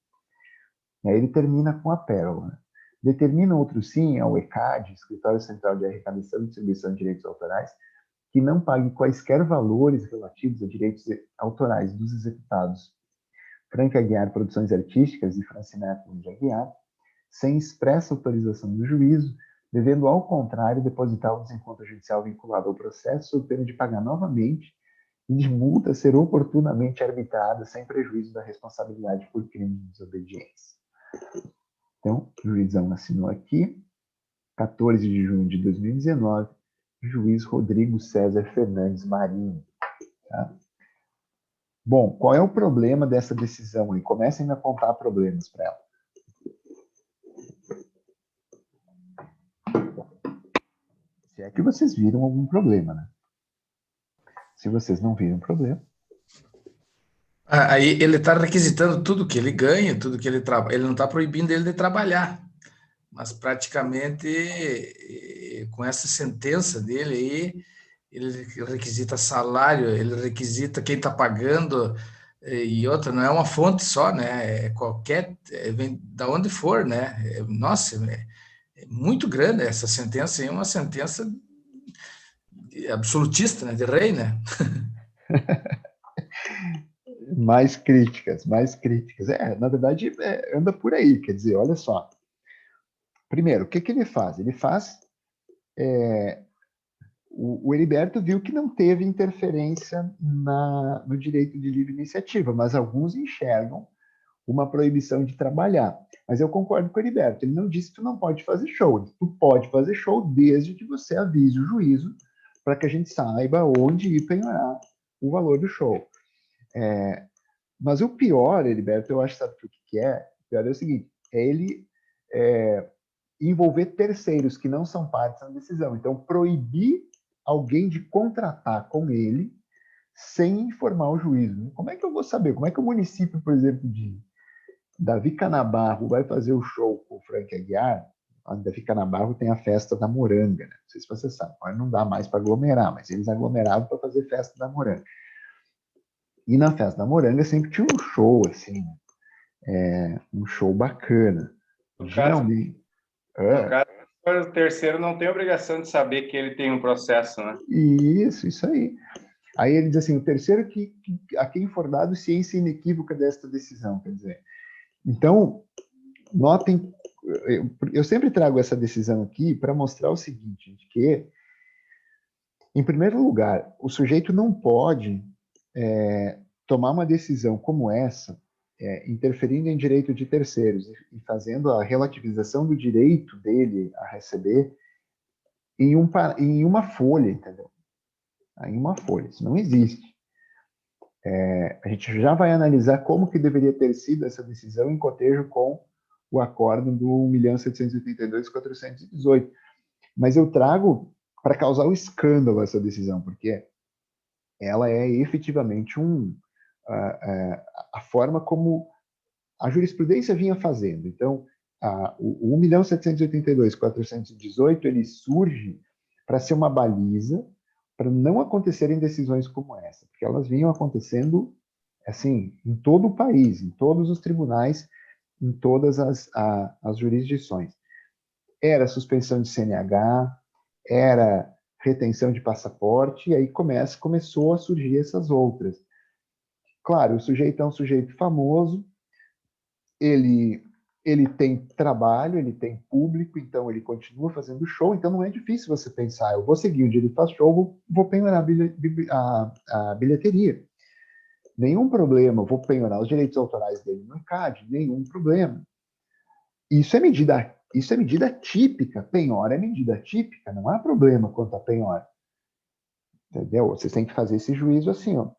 E aí ele termina com a pérola. Né? Determina outro sim, é o ECAD, Escritório Central de Arrecadação e Distribuição de Direitos Autorais, que não pague quaisquer valores relativos a direitos autorais dos executados Frank Aguiar Produções Artísticas e Francineto de Aguiar, sem expressa autorização do juízo, devendo, ao contrário, depositar o desencontro judicial vinculado ao processo, sob pena de pagar novamente e de multa ser oportunamente arbitrada sem prejuízo da responsabilidade por crime de desobediência. Então, o juizão assinou aqui, 14 de junho de 2019, juiz Rodrigo César Fernandes Marinho. Tá? Bom, qual é o problema dessa decisão aí? Comecem a apontar problemas para ela. Se é que vocês viram algum problema, né? Se vocês não viram problema... Aí ele está requisitando tudo que ele ganha, tudo que ele trabalha. Ele não está proibindo ele de trabalhar, mas praticamente com essa sentença dele aí, ele requisita salário, ele requisita quem está pagando, e outra, não é uma fonte só, né? É qualquer, vem da onde for, né? Nossa, é muito grande essa sentença, é uma sentença absolutista, né? De rei, né? Mais críticas, mais críticas. Na verdade, anda por aí, quer dizer, olha só. Primeiro, o que ele faz? Ele faz... O Heriberto viu que não teve interferência no direito de livre iniciativa, mas alguns enxergam uma proibição de trabalhar. Mas eu concordo com o Heriberto, ele não disse que tu não pode fazer show, tu pode fazer show desde que você avise o juízo para que a gente saiba onde ir penhorar o valor do show. Mas o pior, Heriberto, eu acho, sabe o que é? O pior é o seguinte, é ele envolver terceiros que não são partes na decisão. Então, proibir alguém de contratar com ele sem informar o juízo. Como é que eu vou saber? Como é que o município, por exemplo, de Davi Canabarro vai fazer o show com o Frank Aguiar? A Davi Canabarro tem a festa da moranga, né? Não sei se você sabe, agora não dá mais para aglomerar, mas eles aglomeravam para fazer festa da moranga. E na festa da moranga sempre tinha um show, assim, um show bacana. Geralmente... No caso, o terceiro não tem obrigação de saber que ele tem um processo, né? Isso aí. Aí ele diz assim, o terceiro a quem for dado ciência inequívoca desta decisão, quer dizer. Então, notem, eu sempre trago essa decisão aqui para mostrar o seguinte, que, em primeiro lugar, o sujeito não pode tomar uma decisão como essa, interferindo em direito de terceiros e fazendo a relativização do direito dele a receber em uma folha, entendeu? Em uma folha, isso não existe. A gente já vai analisar como que deveria ter sido essa decisão em cotejo com o acordo do 1.782.418. Mas eu trago para causar o escândalo essa decisão, porque ela é efetivamente a forma como a jurisprudência vinha fazendo. Então, o 1.782.418 ele surge para ser uma baliza para não acontecerem decisões como essa, porque elas vinham acontecendo assim em todo o país, em todos os tribunais, em todas as jurisdições. Era suspensão de CNH, era retenção de passaporte, e aí começou a surgir essas outras. Claro, o sujeito é um sujeito famoso, ele tem trabalho, ele tem público, então ele continua fazendo show, então não é difícil você pensar, eu vou seguir onde ele faz show, vou penhorar a bilheteria. Nenhum problema, vou penhorar os direitos autorais dele no ECAD, nenhum problema. Isso é medida típica, penhora é medida típica, não há problema quanto à penhora. Entendeu? Vocês têm que fazer esse juízo assim, ó.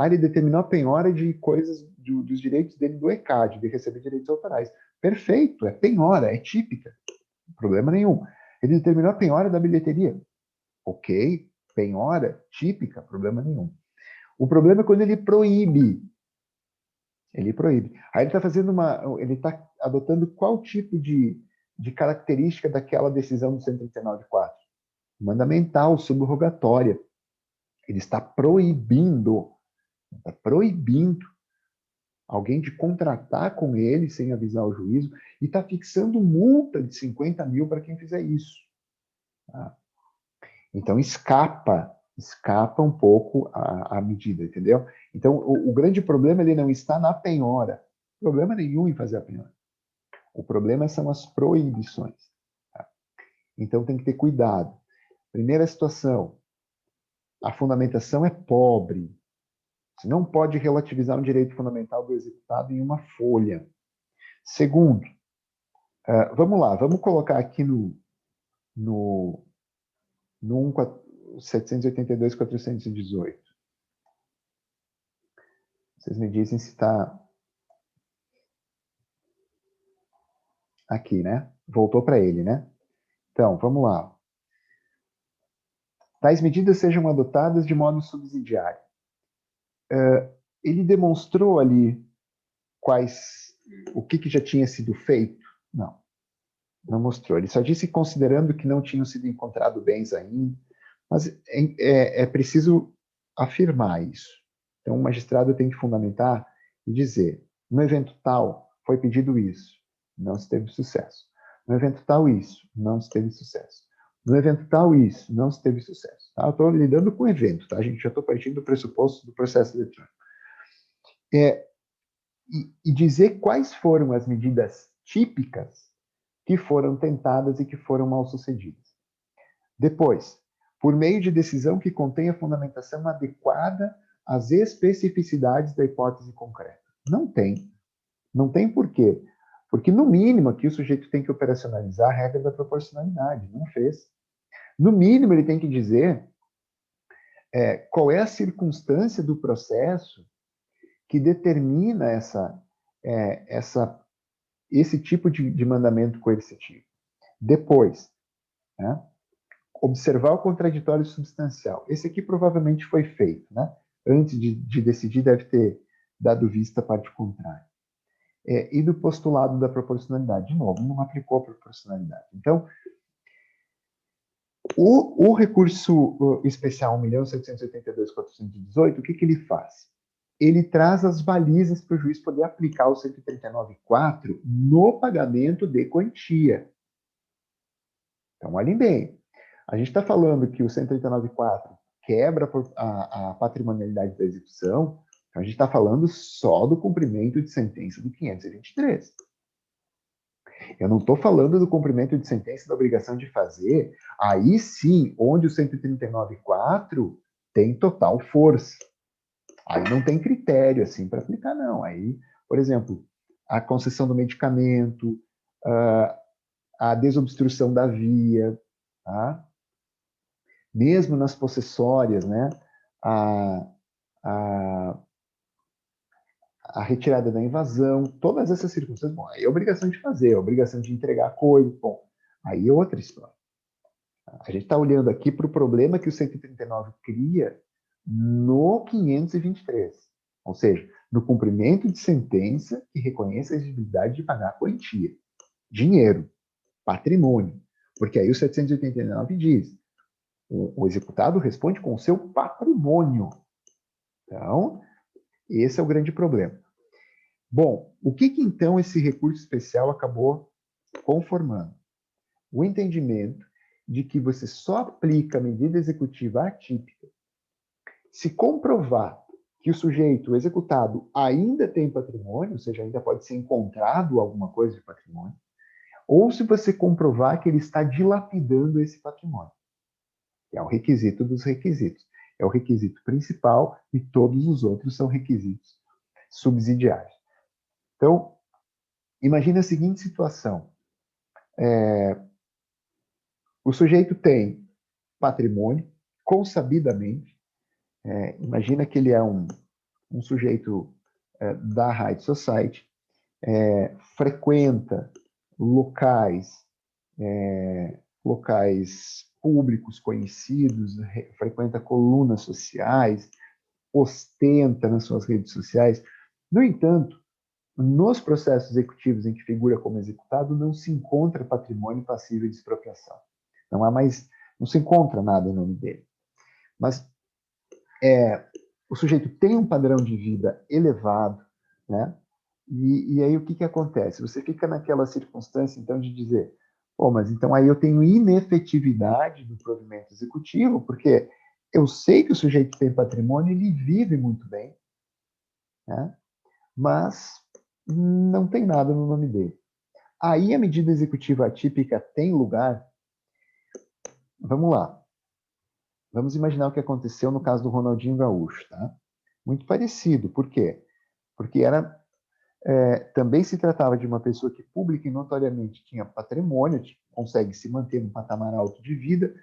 Ele determinou a penhora de coisas dos direitos dele do ECAD, de receber direitos autorais. Perfeito, é penhora, é típica. Problema nenhum. Ele determinou a penhora da bilheteria. Ok, penhora, típica, problema nenhum. O problema é quando ele proíbe. Ele proíbe. Aí ele está fazendo ele está adotando qual tipo de característica daquela decisão do 139.4? Mandamental, subrogatória. Ele está proibindo alguém de contratar com ele sem avisar o juízo e está fixando multa de 50 mil para quem fizer isso. Tá? Então, escapa um pouco a medida, entendeu? Então, o grande problema ele não está na penhora. Problema nenhum em fazer a penhora. O problema são as proibições. Tá? Então tem que ter cuidado. Primeira situação, a fundamentação é pobre. Você não pode relativizar um direito fundamental do executado em uma folha. Segundo, vamos lá, vamos colocar aqui no 782.418. Vocês me dizem se está aqui, né? Voltou para ele, né? Então, vamos lá. Tais medidas sejam adotadas de modo subsidiário. Ele demonstrou ali o que já tinha sido feito? Não mostrou. Ele só disse considerando que não tinham sido encontrados bens ainda, mas é preciso afirmar isso. Então, o magistrado tem que fundamentar e dizer, no evento tal, foi pedido isso, não se teve sucesso. No evento tal, isso, não se teve sucesso. No evento tal, isso, não se teve sucesso. Tá? Eu estou lidando com o evento, tá? A gente já estou partindo do pressuposto do processo eletrônico. E dizer quais foram as medidas típicas que foram tentadas e que foram mal sucedidas. Depois, por meio de decisão que contenha fundamentação adequada às especificidades da hipótese concreta. Não tem. Não tem por quê? Porque, no mínimo, aqui o sujeito tem que operacionalizar a regra da proporcionalidade. Não fez. No mínimo, ele tem que dizer qual é a circunstância do processo que determina esse tipo de mandamento coercitivo. Depois, né, observar o contraditório substancial. Esse aqui provavelmente foi feito, né? Antes de decidir, deve ter dado vista à parte contrária. E do postulado da proporcionalidade. De novo, não aplicou a proporcionalidade. Então, o recurso especial 1.782.418, o que ele faz? Ele traz as balizas para o juiz poder aplicar o 139.4 no pagamento de quantia. Então, olhem bem. A gente está falando que o 139.4 quebra a patrimonialidade da execução, então a gente está falando só do cumprimento de sentença do 523. Eu não estou falando do cumprimento de sentença da obrigação de fazer, aí sim, onde o 139.4 tem total força. Aí não tem critério assim para aplicar, não. Aí, por exemplo, a concessão do medicamento, a desobstrução da via, tá? Mesmo nas possessórias, né? A retirada da invasão, todas essas circunstâncias, bom, aí é obrigação de fazer, é obrigação de entregar coisa, bom, aí é outra história. A gente está olhando aqui para o problema que o 139 cria no 523, ou seja, no cumprimento de sentença que reconhece a exigibilidade de pagar a quantia, dinheiro, patrimônio, porque aí o 789 diz, o executado responde com o seu patrimônio. Então, esse é o grande problema. Bom, o que então esse recurso especial acabou conformando? O entendimento de que você só aplica a medida executiva atípica se comprovar que o sujeito, o executado, ainda tem patrimônio, ou seja, ainda pode ser encontrado alguma coisa de patrimônio, ou se você comprovar que ele está dilapidando esse patrimônio. É o requisito dos requisitos. É o requisito principal e todos os outros são requisitos subsidiários. Então, imagine a seguinte situação. O sujeito tem patrimônio, consabidamente. Imagina que ele é um sujeito da High Society, frequenta locais públicos conhecidos, frequenta colunas sociais, ostenta nas suas redes sociais. No entanto, nos processos executivos em que figura como executado, não se encontra patrimônio passível de expropriação. Não se encontra nada em nome dele. Mas o sujeito tem um padrão de vida elevado, né? E aí o que acontece? Você fica naquela circunstância, então, de dizer, mas então aí eu tenho inefetividade do provimento executivo, porque eu sei que o sujeito tem patrimônio, ele vive muito bem, né? Mas não tem nada no nome dele. Aí a medida executiva atípica tem lugar vamos lá. Vamos imaginar o que aconteceu no caso do Ronaldinho Gaúcho, tá? Muito parecido. Por quê? Porque também se tratava de uma pessoa que pública e notoriamente tinha patrimônio, consegue se manter num patamar alto de vida.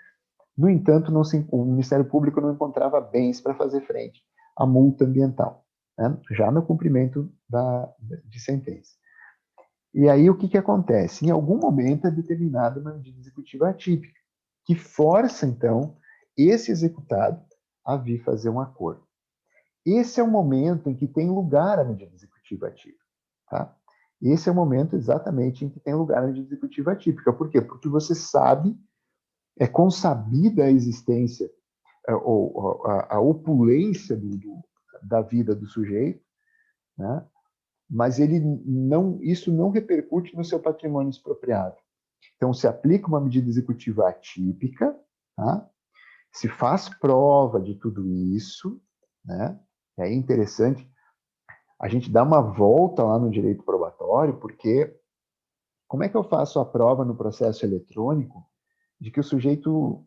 No entanto, o Ministério Público não encontrava bens para fazer frente à multa ambiental, né? Já no cumprimento de sentença. E aí o que acontece? Em algum momento é determinada uma medida executiva atípica, que força, então, esse executado a vir fazer um acordo. Esse é o momento em que tem lugar a medida executiva atípica. Tá? Esse é o momento exatamente em que tem lugar a medida executiva atípica. Por quê? Porque você sabe, é consabida a existência ou a opulência da vida do sujeito, né? Mas isso não repercute no seu patrimônio expropriado. Então, se aplica uma medida executiva atípica, tá? Se faz prova de tudo isso, né? É interessante a gente dar uma volta lá no direito probatório, porque como é que eu faço a prova no processo eletrônico de que o sujeito